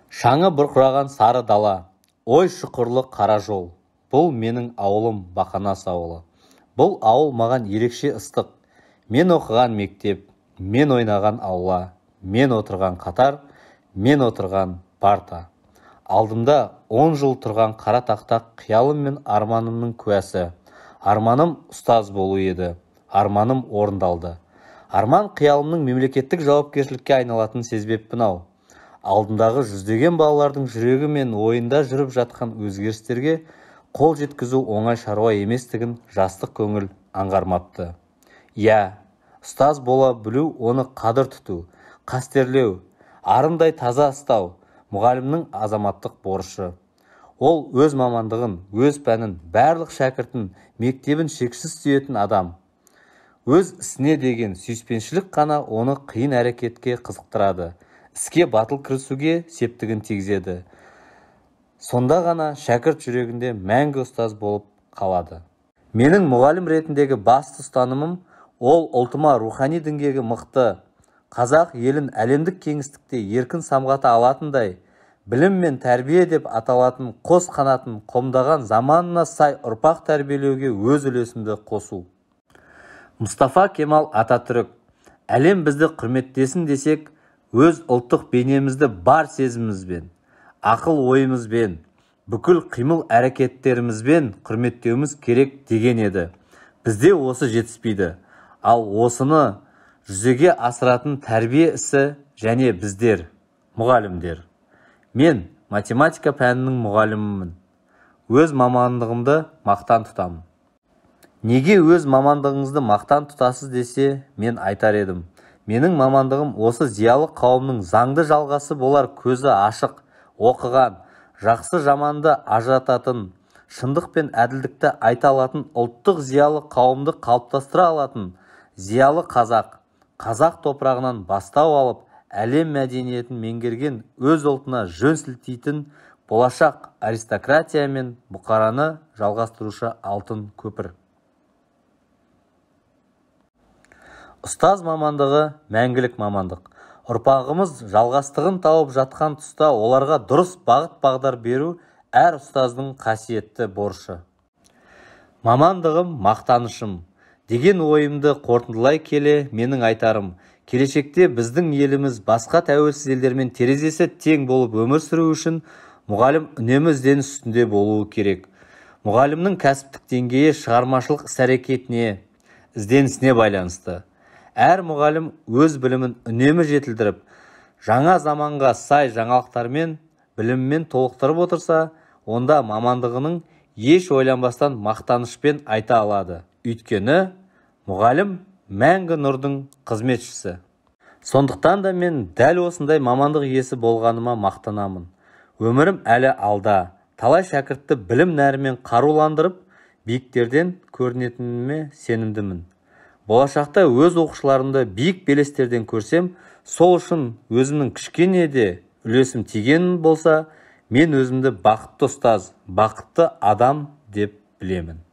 Шаңы бұрқыраған сары дала, ой шұқырлы қара жол. Бұл менің ауылым Бақанас ауылы. Бұл ауыл маған ерекше ыстық. Мен оқыған мектеп, мен ойнаған аула, мен отырған қатар, мен отырған парта. Алдымда 10 жыл тұрған қара тақтақ қиялым мен арманымның куәсі. Арманым ұстаз болу еді. Арманым орындалды. Арман қиялымның мемлекеттік жауапкершілікке айналатын сезбеппін ау. Алдындағы жүздеген балалардың жүрегі мен ойында жүріп жатқан өзгерістерге қол жеткізу оңай шаруа еместігін жастық көңіл аңғармапты. Ұстаз бола білу, оны қадір тұту, қастерлеу, арындай таза ұстау мұғалімнің азаматтық борышы. Ол өз мамандығын, өз пәнін, барлық шәкіртін, мектебін шексіз сүйетін адам. Өз ісіне деген сүйіспеншілік қана оны қиын әрекетке қызықтырады. Іске батыл кірісуге септігін тигізеді. Сонда ғана шәкірт жүрегінде мәңгі ұстаз болып қалады. Менің мұғалім ретіндегі басты ұстанымым, ол ұлтыма рухани діңгегі мықты, қазақ елін әлемдік кеңістікте еркін самғата алатындай, білім мен тәрбие деп аталатын қос қанатын қомдаған заманына сай ұрпақ тәрбиелеуге өз үлесімді қосу. Мұстафа Кемал Ататүрік: әлем бізді құрметтесін десек, өз ұлттық бейнемізді бар сезімімізбен, ақыл ойымызбен, бүкіл қимыл әрекеттерімізбен құрметтеуіміз керек деген еді. Бізде осы жетіспейді. Ал осыны жүзеге асыратын тәрбие ісі және біздер, мұғалімдер. Мен математика пәнінің мұғалімімін. Өз мамандығымды мақтан тұтамын. Неге өз мамандығыңызды мақтан тұтасыз десе, мен айтар едім. Менің мамандығым осы зиялы қауымның заңды жалғасы болар, көзі ашық, оқыған, жақсы жаманды ажырататын, шындық пен әділдікті айта алатын ұлттық зиялы қауымды қалыптастыра алатын зиялы қазақ топырағынан бастау алып, әлем мәдениетін меңгерген, өз ұлтына жөн сілтейтін болашақ аристократия мен бұқараны жалғастырушы алтын көпір. Ұстаз мамандығы мәңгілік мамандық. Ұрпағымыз жалғастығын тауып жатқан тұста оларға дұрыс бағыт-бағдар беру әр ұстаздың қасиетті борышы. Мамандығым мақтанышым деген ойымды қорытындылай келе, менің айтарым, келешекте біздің еліміз басқа тәуелсіз елдермен терезесі тең болып өмір сүру үшін мұғалім үнемі ізденіс үстінде болуы керек. Мұғалімнің кәсіптік деңгейі шығармашылық іс-әрекетіне, ізденісіне байланысты. Әр мұғалім өз білімін үнемі жетілдіріп, жаңа заманға сай жаңалықтармен, біліммен толықтырып отырса, онда мамандығының еш ойланбастан мақтанышпен айта алады. Өйткені мұғалім мәңгі нұрдың қызметшісі. Сондықтан да мен дәл осындай мамандық иесі болғаныма мақтанамын. Өмірім әлі алда. Талай шәкіртті білім нәрімен қаруландырып, биіктерден көрінетініме сенімдімін. Болашақта өз оқушыларымды биік белестерден көрсем, сол үшін өзімнің кішкене де үлесім тигенім болса, мен өзімді бақытты ұстаз, бақытты адам деп білемін.